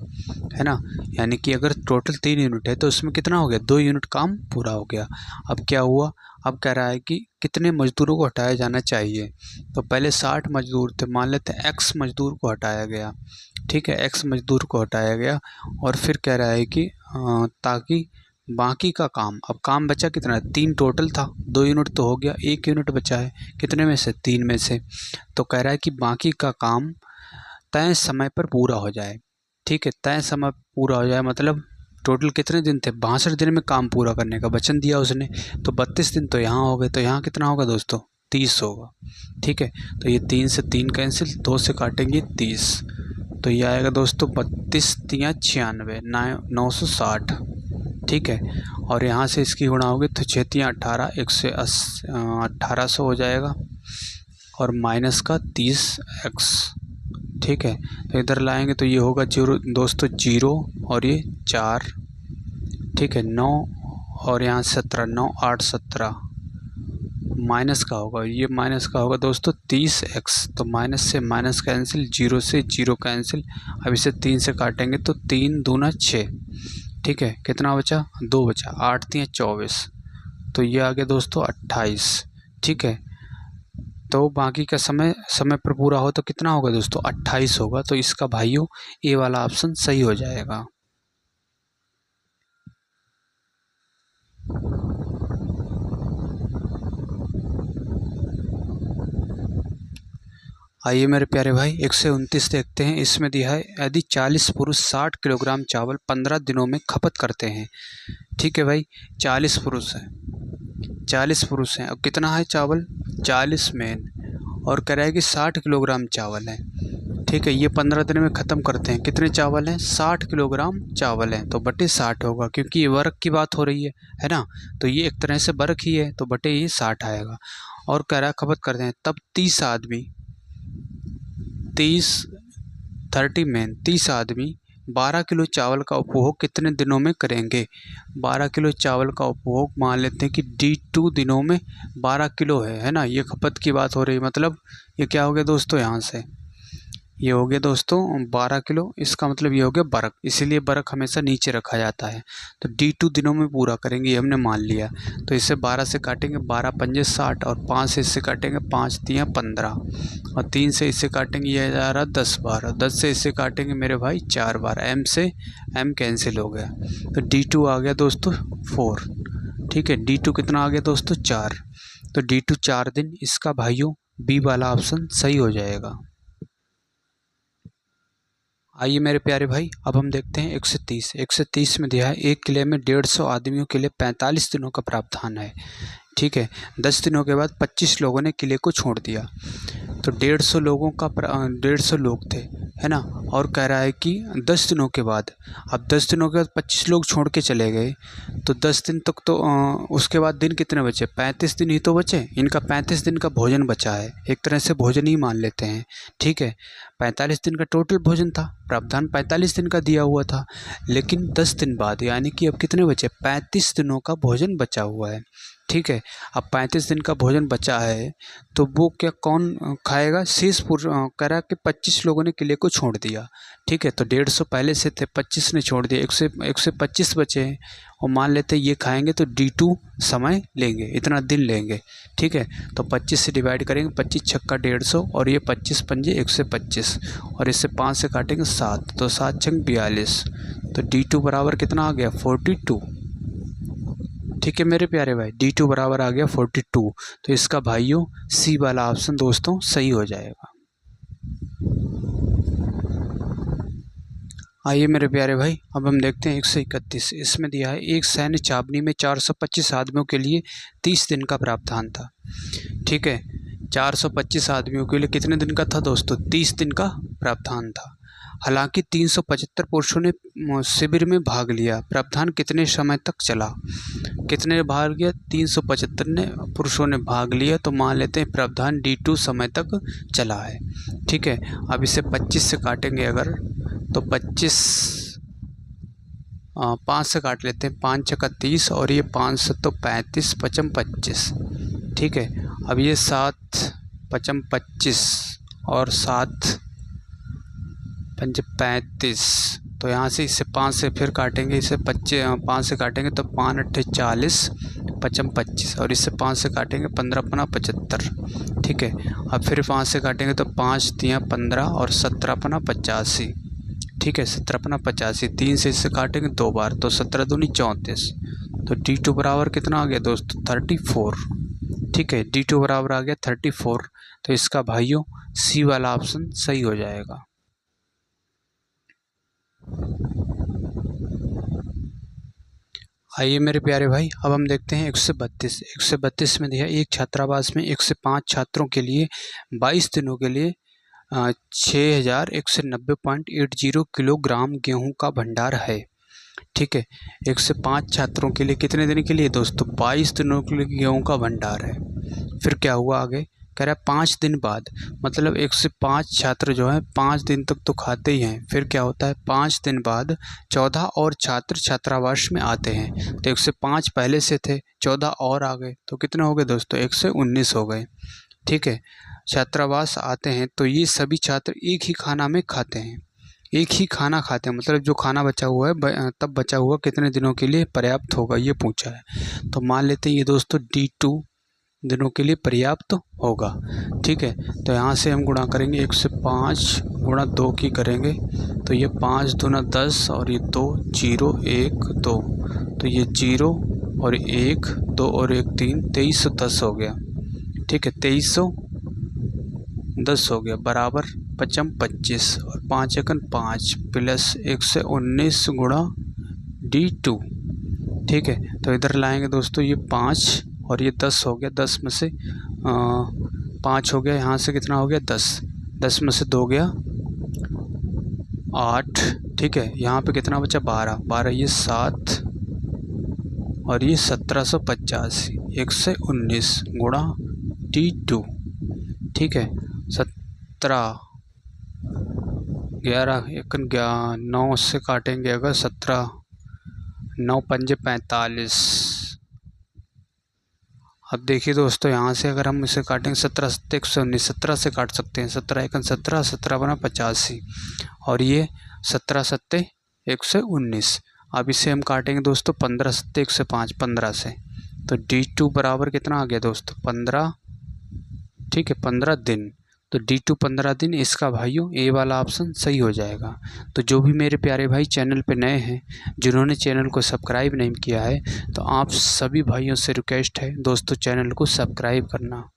A: है ना, यानी कि अगर टोटल 3 यूनिट है तो उसमें कितना हो गया 2 यूनिट काम पूरा हो गया। अब क्या हुआ, अब कह रहा है कि कितने मजदूरों को हटाया जाना चाहिए। तो पहले 60 मजदूर थे, मान लेते हैं x मजदूर को हटाया गया, ठीक है x मजदूर को हटाया गया, और फिर कह रहा है कि ताकि बाकी का काम, अब काम बचा कितना 3 टोटल था, 2 यूनिट तो हो गया, 1 यूनिट बचा है कितने में से 3 में से। तो कह रहा है कि बाकी का काम तय समय पर पूरा हो जाए, ठीक है तय समय पूरा हो जाए, मतलब टोटल कितने दिन थे 62 दिन में काम पूरा करने का वचन दिया उसने। तो 32 दिन तो यहाँ हो गए, तो यहाँ कितना होगा दोस्तों 30 होगा, ठीक है। तो ये 3 से 3 कैंसिल, 2 से काटेंगे 30, तो ये आएगा दोस्तों 32 या 96 960, ठीक है। और यहाँ से इसकी गुणा होगी तो 6 या 18 1800 हो जाएगा, और माइनस का 30x, ठीक है। तो इधर लाएंगे तो ये होगा 0 दोस्तों 0 और ये 4, ठीक है 9 और यहाँ 17 9 8 17, माइनस का होगा, ये माइनस का होगा दोस्तों 30x, तो माइनस से माइनस कैंसिल, 0 से 0 कैंसिल। अब इसे 3 से काटेंगे तो 3 दूना 6, ठीक है कितना बचा 2 बचा, 8 3 24, तो ये आ गया दोस्तों 28, ठीक है। तो बाकी का समय पर पूरा हो तो कितना होगा दोस्तों 28 होगा, तो इसका भाइयों ए वाला ऑप्शन सही हो जाएगा। आइए मेरे प्यारे भाई 129 देखते हैं। इसमें दिया है यदि 40 पुरुष 60 किलोग्राम चावल 15 दिनों में खपत करते हैं, ठीक है भाई 40 पुरुष हैं, 40 पुरुष हैं, अब कितना है चावल 40 मेन, और कह रहा है कि 60 किलोग्राम चावल है, ठीक है। ये 15 दिन में ख़त्म करते हैं, कितने चावल हैं 60 किलोग्राम चावल हैं, तो बटे 60 होगा क्योंकि ये वर्क की बात हो रही है ना, तो ये एक तरह से वर्क ही है, तो बटे ये 60 आएगा। और कह रहा है खपत करते हैं, तब 30 आदमी 30 आदमी 12 किलो चावल का उपभोग कितने दिनों में करेंगे। 12 किलो चावल का उपभोग मान लेते हैं कि D2 दिनों में 12 किलो है ना, ये खपत की बात हो रही है। मतलब ये क्या हो गया दोस्तों, यहाँ से ये हो गया दोस्तों 12 किलो, इसका मतलब ये हो गया बर्क, इसीलिए बर्क हमेशा नीचे रखा जाता है। तो D2 दिनों में पूरा करेंगे, ये हमने मान लिया। तो इसे 12 से काटेंगे, 12 पंजे 60, और 5 से इससे काटेंगे, 5 तियाँ 15, और 3 से इससे काटेंगे, ये आ रहा 10 बार, और 10 से इससे काटेंगे मेरे भाई 4 बार, M से M कैंसिल हो गया। तो D2 आ गया दोस्तों 4। ठीक है, D2 कितना आ गया दोस्तों 4। तो D2 4 दिन, इसका भाइयों बी वाला ऑप्शन सही हो जाएगा। आइए मेरे प्यारे भाई, अब हम देखते हैं 130 में दिया है, एक किले में 150 आदमियों के लिए 45 दिनों का प्रावधान है। ठीक है, 10 दिनों के बाद 25 लोगों ने किले को छोड़ दिया। तो 150 लोगों का 150 लोग थे, है ना, और कह रहा है कि 10 दिनों के बाद, अब 10 दिनों के बाद 25 लोग छोड़ के चले गए, तो 10 दिन तक तो उसके बाद दिन कितने बचे, 35 दिन ही तो बचे। इनका 35 दिन का भोजन बचा है, एक तरह से भोजन ही मान लेते हैं। ठीक है, 45 दिन का टोटल भोजन था, प्रावधान 45 दिन का दिया हुआ था, लेकिन 10 दिन बाद यानी कि अब कितने बचे, 35 दिनों का भोजन बचा हुआ है। ठीक है, अब 35 दिन का भोजन बचा है, तो वो क्या कौन खाएगा, शेष कह रहा कि 25 लोगों ने किले को छोड़ दिया। ठीक है, तो 150 पहले से थे, 25 ने छोड़ दिया, 125 बचे हैं, और मान लेते हैं ये खाएंगे तो D2 समय लेंगे, इतना दिन लेंगे। ठीक है, तो 25 से डिवाइड करेंगे, 25 छक्का 150, और ये 25 पंजे 125, और इससे 5 से काटेंगे 7, तो 7 छंग 42, तो D2 बराबर कितना आ गया 42। ठीक है मेरे प्यारे भाई, D2 बराबर आ गया 42। तो इसका भाइयों सी वाला ऑप्शन दोस्तों सही हो जाएगा। आइए मेरे प्यारे भाई, अब हम देखते हैं 131। इसमें दिया है, एक सैन्य छावनी में 425 आदमियों के लिए 30 दिन का प्रावधान था। ठीक है, 425 आदमियों के लिए कितने दिन का था दोस्तों, 30 दिन का प्रावधान था। हालांकि 375 पुरुषों ने शिविर में भाग लिया, प्रावधान कितने समय तक चला, कितने भाग लिया, 375 ने पुरुषों ने भाग लिया, तो मान लेते हैं प्रावधान D2 समय तक चला है। ठीक है, अब इसे 25 से काटेंगे अगर, तो 25 5 से काट लेते हैं, 5 छक्का 30, और ये 5 से तो 35, 55 25। ठीक है, अब ये 7 55 25 और 7 5 35, तो यहाँ से इससे 5 से फिर काटेंगे, इसे 5 से काटेंगे तो 5 8 40 55 25, और इससे 5 से काटेंगे 15 पना 75। ठीक है, अब फिर 5 से काटेंगे तो 5 तियाँ 15 और 17 पना 85। ठीक है, 17 पना 85, 3 से इससे काटेंगे 2 बार, तो 17 दूनी 34। तो D2 बराबर कितना आ गया दोस्तों 34। ठीक है, D2 बराबर आ गया 34। तो इसका भाइयों सी वाला ऑप्शन सही हो जाएगा। आइए मेरे प्यारे भाई, अब हम देखते हैं 132 में दिया, एक छात्रावास में 105 छात्रों के लिए 22 दिनों के लिए 6190.80 किलोग्राम गेहूं का भंडार है। ठीक है, 105 छात्रों के लिए कितने दिन के लिए दोस्तों, 22 दिनों के लिए गेहूं का भंडार है। फिर क्या हुआ आगे, कह रहा है 5 दिन बाद, मतलब 105 छात्र जो है 5 दिन तक तो खाते ही हैं, फिर क्या होता है 5 दिन बाद 14 और छात्र छात्रावास में आते हैं। तो 105 पहले से थे, 14 और आ गए, तो कितने हो गए दोस्तों 119 हो गए। ठीक है, छात्रावास आते हैं तो ये सभी छात्र एक ही खाना में खाते हैं, एक ही खाना खाते हैं, मतलब जो खाना बचा हुआ है तब बचा हुआ कितने दिनों के लिए पर्याप्त होगा ये पूछा है। तो मान लेते हैं ये दोस्तों D2 दिनों के लिए पर्याप्त होगा। ठीक है, तो यहाँ से हम गुणा करेंगे, 105 गुणा 2 की करेंगे, तो ये 5 दूना 10 और ये 2 0 1 2, तो ये 0 और 1 2 और 1 3, 2310 हो गया। ठीक है, 2310 हो गया, बराबर 55 25 और 5 एकन 5 प्लस 119 गुणा D2। ठीक है, तो इधर लाएंगे दोस्तों ये 5 और ये 10 हो गया, 10 में से 5 हो गया, यहाँ से कितना हो गया 10 में से 2 गया 8। ठीक है, यहाँ पे कितना बचा 12 ये 7 और ये 1785, 119 गुणा D2। ठीक है, 17 11 एक 9 से काटेंगे अगर 17, 9 पंजे 45। अब देखिए दोस्तों, यहाँ से अगर हम इसे काटेंगे 17 सत्ते 119, 17 से काट सकते हैं, 17 एकन 17, 17 बना 85 और ये 17 सत्ते 119। अब इसे हम काटेंगे दोस्तों 15 सत्ते 105, 15 से, तो D2 बराबर कितना आ गया दोस्तों 15, ठीक है 15 दिन। तो D2 15 दिन, इसका भाइयों ए वाला ऑप्शन सही हो जाएगा। तो जो भी मेरे प्यारे भाई चैनल पे नए हैं, जिन्होंने चैनल को सब्सक्राइब नहीं किया है, तो आप सभी भाइयों से रिक्वेस्ट है दोस्तों चैनल को सब्सक्राइब करना।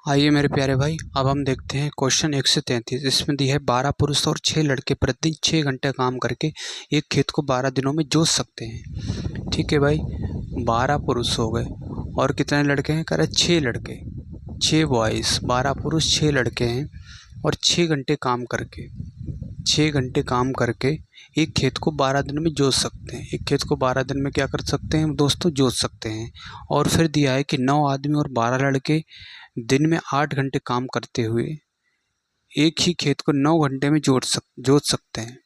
A: आइए मेरे प्यारे भाई, अब हम देखते हैं क्वेश्चन 133। इसमें दी है 12 पुरुष और 6 लड़के प्रतिदिन 6 घंटे काम करके एक खेत को 12 दिनों में जोत सकते हैं। ठीक है भाई, 12 पुरुष हो गए और कितने लड़के हैं, कह रहे 6 लड़के, 6 बॉयज़, 12 पुरुष 6 लड़के हैं और 6 घंटे काम करके, 6 घंटे काम करके एक खेत को 12 दिन में जोत सकते हैं। एक खेत को 12 दिन में क्या कर सकते हैं दोस्तों, जोत सकते हैं। और फिर दिया है कि 9 आदमी और 12 लड़के दिन में 8 घंटे काम करते हुए एक ही खेत को 9 घंटे में जोत सकते हैं।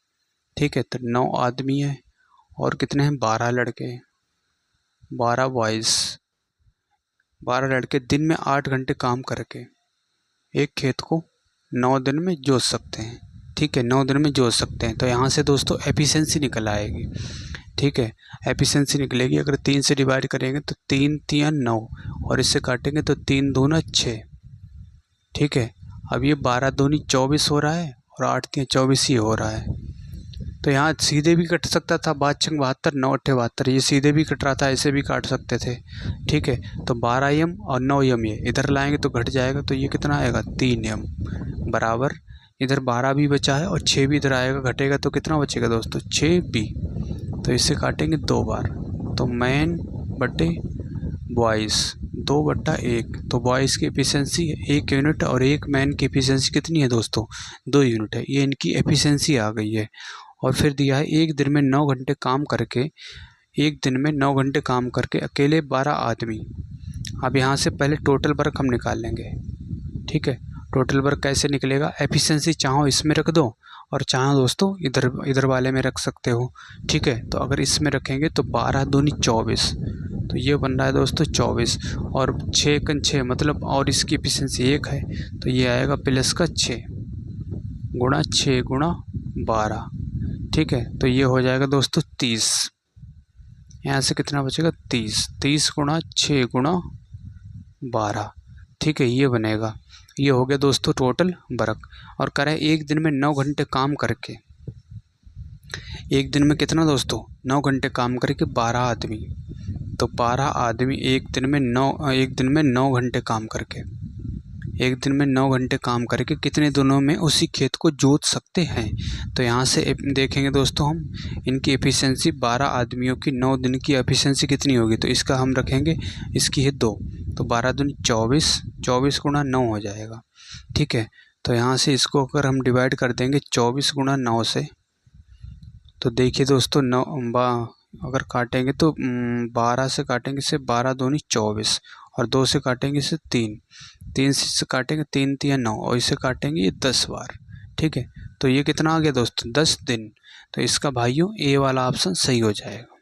A: ठीक है, तो 9 आदमी है और कितने हैं, 12 लड़के, 12 बॉयज़, 12 लड़के दिन में 8 घंटे काम करके एक खेत को 9 दिन में जोत सकते हैं। ठीक है, 9 दिन में जोत सकते हैं। तो यहाँ से दोस्तों एफिशिएंसी निकल आएगी। ठीक है, एफिशिएंसी निकलेगी, अगर 3 से डिवाइड करेंगे तो 3 3 9 और इससे काटेंगे तो 3 दूना 6। ठीक है, अब ये 12 दूनी 24 हो रहा है और 8 3 24 ही हो रहा है। तो यहाँ सीधे भी कट सकता था, 5 6 72, 9 8 72, ये सीधे भी कट रहा था, ऐसे भी काट सकते थे। ठीक है, तो 12 m और 9 m ये इधर लाएंगे तो घट जाएगा, तो ये कितना आएगा 3 m बराबर, इधर 12 भी बचा है और 6 भी इधर आएगा, घटेगा तो कितना बचेगा दोस्तों 6b। तो इससे काटेंगे 2 बार, तो मैन बटे बॉयज़ 2/1। तो बॉयज़ की एफिशिएंसी 1 यूनिट और एक मैन की एफिशिएंसी कितनी है दोस्तों 2 यूनिट है। ये इनकी एफिशिएंसी आ गई है। और फिर दिया है एक दिन में 9 घंटे काम करके, एक दिन में 9 घंटे काम करके अकेले 12 आदमी। अब यहाँ से पहले टोटल वर्क हम निकाल लेंगे। ठीक है, टोटल वर्क कैसे निकलेगा, एफिशिएंसी चाहो इसमें रख दो और चाहो दोस्तों इधर वाले में रख सकते हो। ठीक है, तो अगर इसमें रखेंगे तो 12 दूनी 24, तो ये बन रहा है दोस्तों 24 और 6 कन 6 मतलब, और इसकी एफिशिएंसी 1 है, तो ये आएगा प्लस का 6 गुणा 6 गुणा 12। ठीक है, तो ये हो जाएगा दोस्तों 30। यहाँ से कितना बचेगा 30, 30 गुणा 6 गुणा 12। ठीक है, ये बनेगा, ये हो गया दोस्तों टोटल वर्क। और करें एक दिन में 9 घंटे काम करके, एक दिन में कितना दोस्तों 9 घंटे काम करके 12 आदमी, तो 12 आदमी एक दिन में 9 घंटे काम करके, एक दिन में 9 घंटे काम करके कितने दिनों में उसी खेत को जोत सकते हैं। तो यहाँ से देखेंगे दोस्तों हम, इनकी एफिशिएंसी 12 आदमियों की 9 दिन की एफिशिएंसी कितनी होगी, तो इसका हम रखेंगे, इसकी है 2, तो 12 दूनी 24, 24 गुणा 9 हो जाएगा। ठीक है, तो यहाँ से इसको अगर हम डिवाइड कर देंगे 24 गुणा 9 से, तो देखिए दोस्तों अगर काटेंगे तो 12 से काटेंगे से 12 दूनी 24 और 2 से काटेंगे से 3, 3 से काटेंगे 3 3 9 और इसे काटेंगे ये 10 बार। ठीक है, तो ये कितना आ गया दोस्तों 10 दिन। तो इसका भाइयों ए वाला ऑप्शन सही हो जाएगा।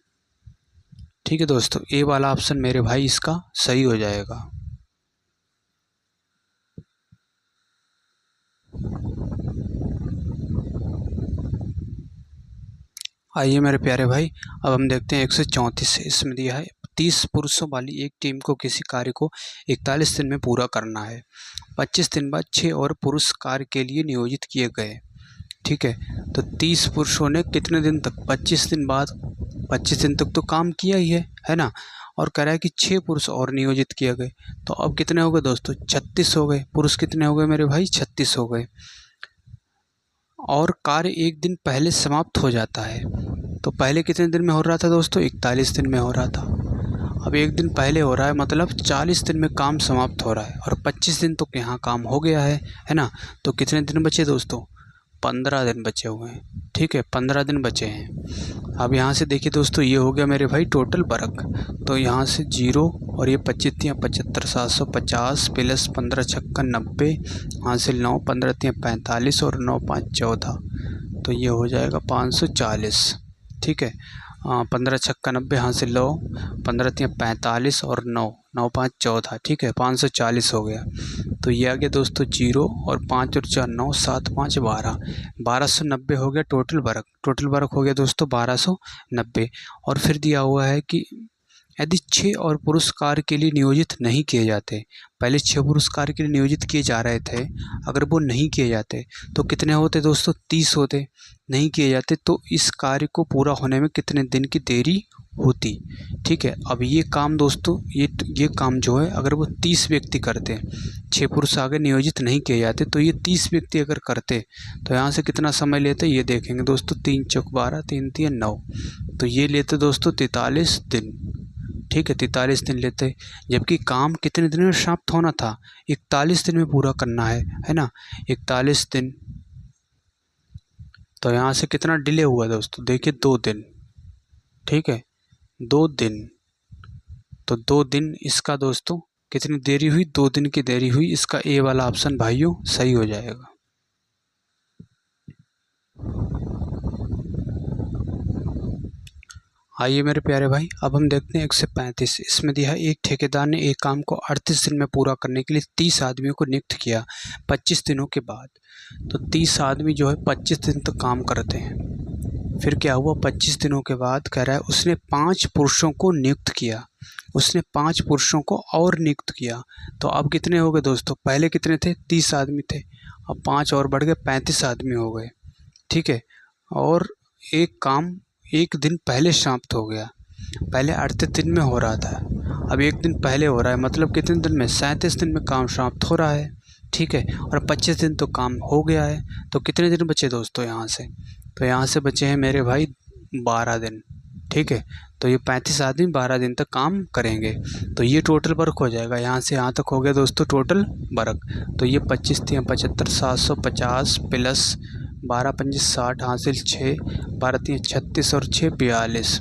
A: ठीक है दोस्तों, ए वाला ऑप्शन मेरे भाई इसका सही हो जाएगा। आइए मेरे प्यारे भाई, अब हम देखते हैं 134 से। इसमें दिया है 30 पुरुषों वाली एक टीम को किसी कार्य को 41 दिन में पूरा करना है। 25 दिन बाद 6 और पुरुष कार्य के लिए नियोजित किए गए। ठीक है, तो 30 पुरुषों ने कितने दिन तक, 25 दिन बाद, 25 दिन तक तो काम किया ही है ना, और कह रहा है कि 6 पुरुष और नियोजित किए गए। तो अब कितने हो गए दोस्तों 36 हो गए। पुरुष कितने हो गए मेरे भाई 36 हो गए। और कार्य एक दिन पहले समाप्त हो जाता है। तो पहले कितने दिन में हो रहा था दोस्तों 41 दिन में हो रहा था। अब एक दिन पहले हो रहा है, मतलब 40 दिन में काम समाप्त हो रहा है और 25 दिन तो यहाँ काम हो गया है ना। तो कितने दिन बचे दोस्तों 15 दिन बचे हुए हैं। ठीक है, 15 दिन बचे हैं। अब यहाँ से देखिए दोस्तों, ये हो गया मेरे भाई टोटल वर्क। तो यहाँ से 0 और ये 25 तियाँ 75, 750 प्लस 15 छक्का 90, यहाँ से 9, 15 तियाँ 45 और 9 5 14, तो ये हो जाएगा 540। ठीक है, 15 छक्का 90, यहाँ से 9, 15 तियाँ 45 और 9, 9 5 14। ठीक है, 540 हो गया। तो ये आ गया दोस्तों 0 और 5 और 4 9, 7 5 12, 1290 हो गया टोटल वर्क। टोटल वर्क हो गया दोस्तों 1290। और फिर दिया हुआ है कि यदि 6 और पुरुष कार्य के लिए नियोजित नहीं किए जाते, पहले 6 पुरुष कार्य के लिए नियोजित किए जा रहे थे, अगर वो नहीं किए जाते तो कितने होते दोस्तों? 30 होते। नहीं किए जाते तो इस कार्य को पूरा होने में कितने दिन की देरी होती। ठीक है, अब ये काम दोस्तों, ये काम जो है अगर वो 30 व्यक्ति करते, 6 पुरुष आगे नियोजित नहीं किए जाते, तो ये 30 व्यक्ति अगर करते तो यहाँ से कितना समय लेते ये देखेंगे दोस्तों। 3 चौक 12, 3 तियाँ 9, तो ये लेते दोस्तों 43 दिन। ठीक है, 43 दिन लेते, जबकि काम कितने दिन में समाप्त होना था? 41 दिन में पूरा करना है ना, 41 दिन। तो यहाँ से कितना डिले हुआ दोस्तों? देखिए 2 दिन। ठीक है, 2 दिन। तो 2 दिन इसका दोस्तों कितनी देरी हुई? 2 दिन की देरी हुई। इसका ए वाला ऑप्शन भाइयों सही हो जाएगा। आइए मेरे प्यारे भाई, अब हम देखते हैं 135। इसमें दिया है एक ठेकेदार ने एक काम को 38 दिन में पूरा करने के लिए 30 आदमियों को नियुक्त किया 25 दिनों के बाद। तो 30 आदमी जो है 25 दिन तक काम करते हैं। फिर क्या हुआ? 25 दिनों के बाद कह रहा है उसने 5 पुरुषों को नियुक्त किया। उसने 5 पुरुषों को और नियुक्त किया। तो अब कितने हो गए दोस्तों? पहले कितने थे? 30 आदमी थे, अब 5 और बढ़ गए, 35 आदमी हो गए। ठीक है, और एक काम एक दिन पहले समाप्त हो गया। पहले 38 दिन में हो रहा था, अब एक दिन पहले हो रहा है, मतलब कितने दिन में? 37 दिन में काम समाप्त हो रहा है। ठीक है, और 25 दिन तो काम हो गया है। तो कितने दिन बचे दोस्तों यहाँ से? तो यहाँ से बचे हैं मेरे भाई 12 दिन। ठीक है, तो ये 35 आदमी 12 दिन तक काम करेंगे। तो ये टोटल वर्क हो जाएगा। यहाँ से यहाँ तक हो गया दोस्तों टोटल वर्क। तो ये 25 तियाँ 75, 750 प्लस 12 पंजे 60, हासिल 6, 12 तियाँ 36 और 6 42।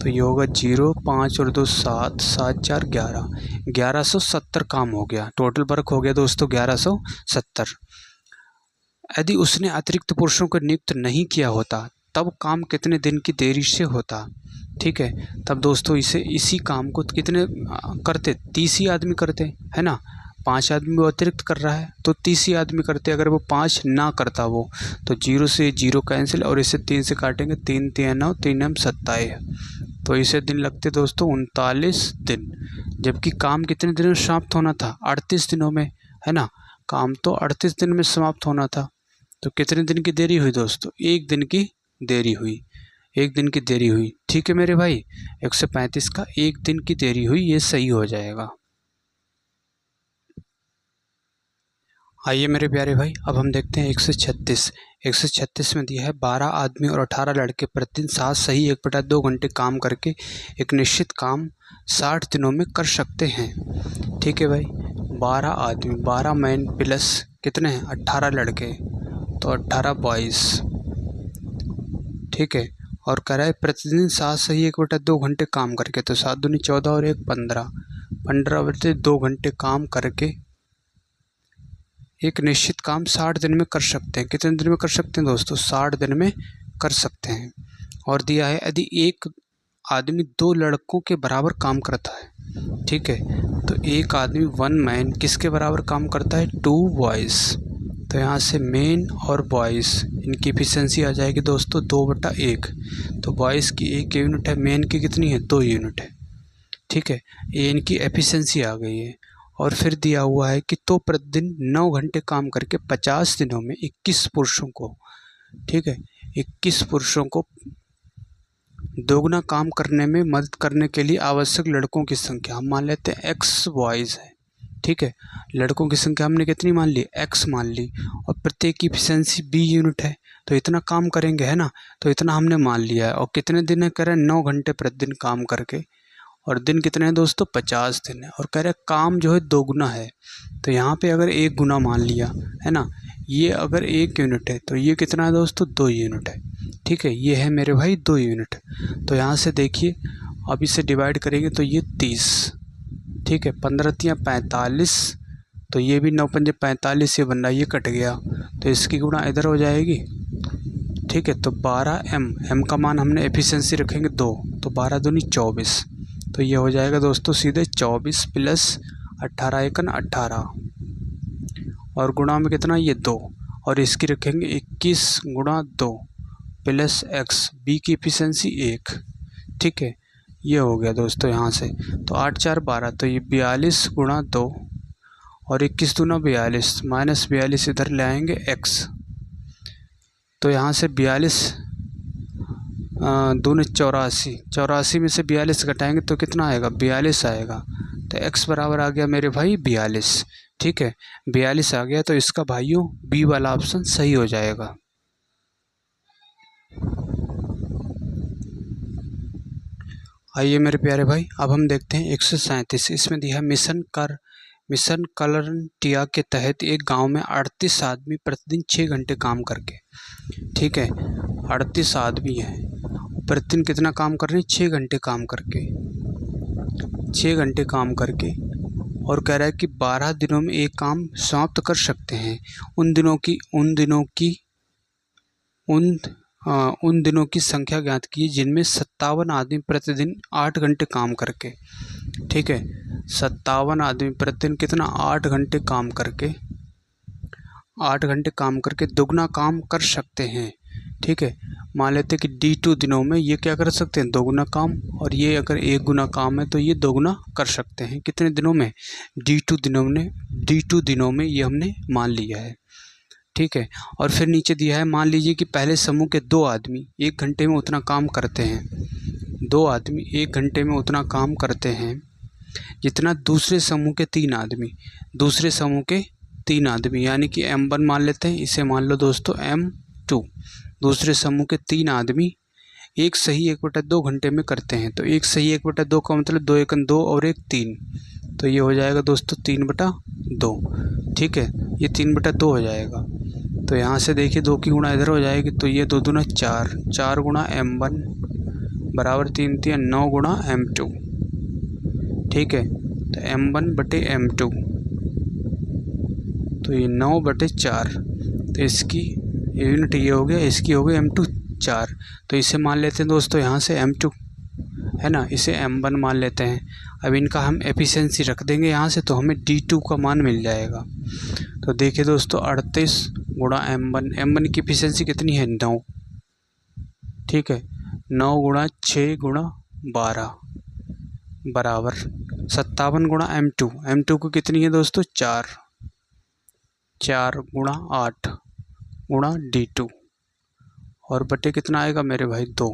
A: तो ये होगा 0, 5 और 2 7, 7 4 11, 1170 काम हो गया। टोटल वर्क हो गया दोस्तों 1170। यदि उसने अतिरिक्त पुरुषों को नियुक्त नहीं किया होता तब काम कितने दिन की देरी से होता? ठीक है, तब दोस्तों इसी काम को कितने करते? 30 ही आदमी करते, है ना। 5 आदमी वो अतिरिक्त कर रहा है तो 30 ही आदमी करते। अगर वो 5 ना करता वो, तो 0 से 0 कैंसिल और इसे 3 से काटेंगे, 3 तियाँ 9, 3 हम 27। तो इसे दिन लगते दोस्तों 39 दिन। जबकि काम कितने दिनों में समाप्त होना था? 38 दिनों में, है ना। काम तो 38 दिन में समाप्त होना था। तो कितने दिन की देरी हुई दोस्तों? 1 दिन की देरी हुई। 1 दिन की देरी हुई। ठीक है मेरे भाई, 135 का 1 दिन की देरी हुई, ये सही हो जाएगा। आइए मेरे प्यारे भाई, अब हम देखते हैं 136। 136 में दिया है 12 आदमी और 18 लड़के प्रतिदिन 7 सही 1/2 घंटे काम करके एक निश्चित काम 60 दिनों में कर सकते हैं। ठीक है भाई, 12 आदमी, 12 मैन प्लस कितने हैं? 18 लड़के, तो 18 बॉयज़। ठीक है, और कह रहा है प्रतिदिन 7 सही 1/2 घंटे काम करके, तो 7 दूनी 14 और 1 15, 15 बटे 2 घंटे काम करके एक निश्चित काम 60 दिन में कर सकते हैं। कितने दिन में कर सकते हैं दोस्तों? 60 दिन में कर सकते हैं। और दिया है यदि एक आदमी 2 लड़कों के बराबर काम करता है, ठीक है, तो एक आदमी 1 मैन किसके बराबर काम करता है? 2 बॉयज़। तो यहाँ से मेन और बॉयज़ इनकी एफिशिएंसी आ जाएगी दोस्तों 2/1। तो बॉयज़ की 1 यूनिट है, मेन की कितनी है? 2 यूनिट है। ठीक है, ये इनकी एफिशिएंसी आ गई है। और फिर दिया हुआ है कि तो प्रतिदिन 9 घंटे काम करके 50 दिनों में 21 पुरुषों को, ठीक है, 21 पुरुषों को दोगुना काम करने में मदद करने के लिए आवश्यक लड़कों की संख्या हम मान लेते हैं x बॉयज़ है। ठीक है, लड़कों की संख्या हमने कितनी मान ली? x मान ली, और प्रत्येक की एफिशिएंसी b यूनिट है, तो इतना काम करेंगे, है ना। तो इतना हमने मान लिया है। और कितने दिन है? कह रहे हैं 9 घंटे प्रतिदिन काम करके, और दिन कितने हैं दोस्तों? 50 दिन है। और कह रहे हैं काम जो है दोगुना है, तो यहाँ पे अगर 1 गुना मान लिया, है ना, ये अगर 1 यूनिट है तो ये कितना है दोस्तों, 2 यूनिट है। ठीक है, ये है मेरे भाई 2 यूनिट। तो यहाँ से देखिए, अब इसे डिवाइड करेंगे तो ये 30। ठीक है, 15 तियाँ 45, तो ये भी 9 पंजे 45, ये बन रहा, ये कट गया तो इसकी गुणा इधर हो जाएगी। ठीक है, तो 12 एम का मान हमने एफिशिएंसी रखेंगे 2, तो 12 दूनी 24, तो ये हो जाएगा दोस्तों सीधे 24 प्लस 18 एकन 18, और गुणा में कितना, ये 2, और इसकी रखेंगे 21 गुणा 2 प्लस x, बी की एफिशिएंसी 1। ठीक है, ये हो गया दोस्तों यहाँ से। तो 8 4 12, तो ये 42 गुणा 2 और 21 दूना 42, माइनस 42 इधर ले आएंगे x। तो यहाँ से 42 दूनी 84, 84 में से 42 घटाएंगे तो कितना आएगा, 42 आएगा। तो x बराबर आ गया मेरे भाई 42। ठीक है, 42 आ गया, तो इसका भाइयों बी वाला ऑप्शन सही हो जाएगा। आइए मेरे प्यारे भाई, अब हम देखते हैं 137। इसमें दिया है मिशन कलरनटिया के तहत एक गांव में 38 आदमी प्रतिदिन 6 घंटे काम करके। ठीक है, 38 आदमी हैं, प्रतिदिन कितना काम कर रहे हैं, 6 घंटे काम करके, 6 घंटे काम करके, और कह रहा है कि 12 दिनों में एक काम समाप्त कर सकते हैं। उन दिनों की संख्या ज्ञात की जिनमें 57 आदमी प्रतिदिन 8 घंटे काम करके। ठीक है, 57 आदमी प्रतिदिन कितना, 8 घंटे काम करके, 8 घंटे काम करके दुगना काम कर सकते हैं। ठीक है, मान लेते हैं कि D2 दिनों में ये क्या कर सकते हैं, दोगुना काम, और ये अगर 1 गुना काम है तो ये दोगुना कर सकते हैं। कितने दिनों में, D2 दिनों में ये हमने मान लिया है। ठीक है, और फिर नीचे दिया है, मान लीजिए कि पहले समूह के 2 आदमी 1 घंटे में उतना काम करते हैं, 2 आदमी 1 घंटे में उतना काम करते हैं जितना दूसरे समूह के 3 आदमी, यानी कि M1 मान लेते हैं, इसे मान लो दोस्तों M2। दूसरे समूह के 3 आदमी 1 सही 1/2 घंटे में करते हैं। तो 1 सही 1/2 का मतलब 2 एकन 2 और 1 3, तो ये हो जाएगा दोस्तों 3/2। ठीक है, ये 3/2 हो जाएगा। तो यहाँ से देखिए 2 की गुणा इधर हो जाएगी, तो ये 2 दूना 4, 4 गुणा M1 बराबर 3 3 9 गुणा M2। ठीक है, तो M1 बटे M2, तो ये 9/4, तो इसकी यूनिट ये हो गया, इसकी हो गई M2 4। तो इसे मान लेते हैं दोस्तों यहाँ से M2 है ना, इसे M1 मान लेते हैं। अब इनका हम एफिशिएंसी रख देंगे यहाँ से, तो हमें D2 का मान मिल जाएगा। तो देखिए दोस्तों 38 गुणा M1 की एफिशिएंसी कितनी है, 9। ठीक है, 9 गुणा 6 गुणा 12 बराबर 57 गुणा M2 को कितनी है दोस्तों, 4 गुणा 8 गुणा D2, और बटे कितना आएगा मेरे भाई 2।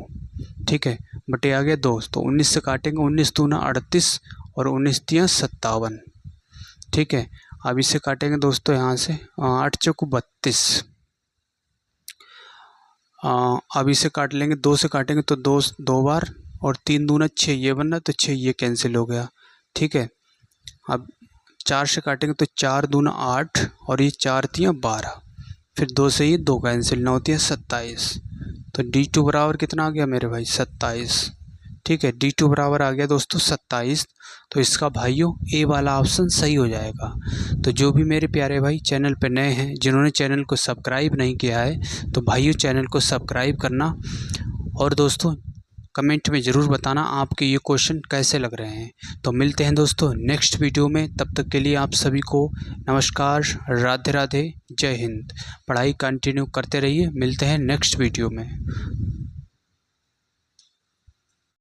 A: ठीक है, बटे आ गया 2, तो 19 से काटेंगे, 19 दूना 38 और 19 तियाँ 57। ठीक है, अब इसे काटेंगे दोस्तों यहाँ से 8 चौको 32। अब इसे काट लेंगे, 2 से काटेंगे तो 2 बार, और 3 दूना 6, ये बनना, तो 6 ये कैंसिल हो गया। ठीक है, अब 4 से काटेंगे तो 4 दूना 8 और ये 4 तियाँ 12, फिर 2 से ये 2 कैंसिल, 9 तियाँ 27। तो D2 बराबर कितना आ गया मेरे भाई, 27। ठीक है, D2 बराबर आ गया दोस्तों 27। तो इसका भाइयों ए वाला ऑप्शन सही हो जाएगा। तो जो भी मेरे प्यारे भाई चैनल पे नए हैं, जिन्होंने चैनल को सब्सक्राइब नहीं किया है, तो भाइयों चैनल को सब्सक्राइब करना, और दोस्तों कमेंट में ज़रूर बताना आपके ये क्वेश्चन कैसे लग रहे हैं। तो मिलते हैं दोस्तों नेक्स्ट वीडियो में, तब तक के लिए आप सभी को नमस्कार, राधे राधे, जय हिंद। पढ़ाई कंटिन्यू करते रहिए, मिलते हैं नेक्स्ट वीडियो में।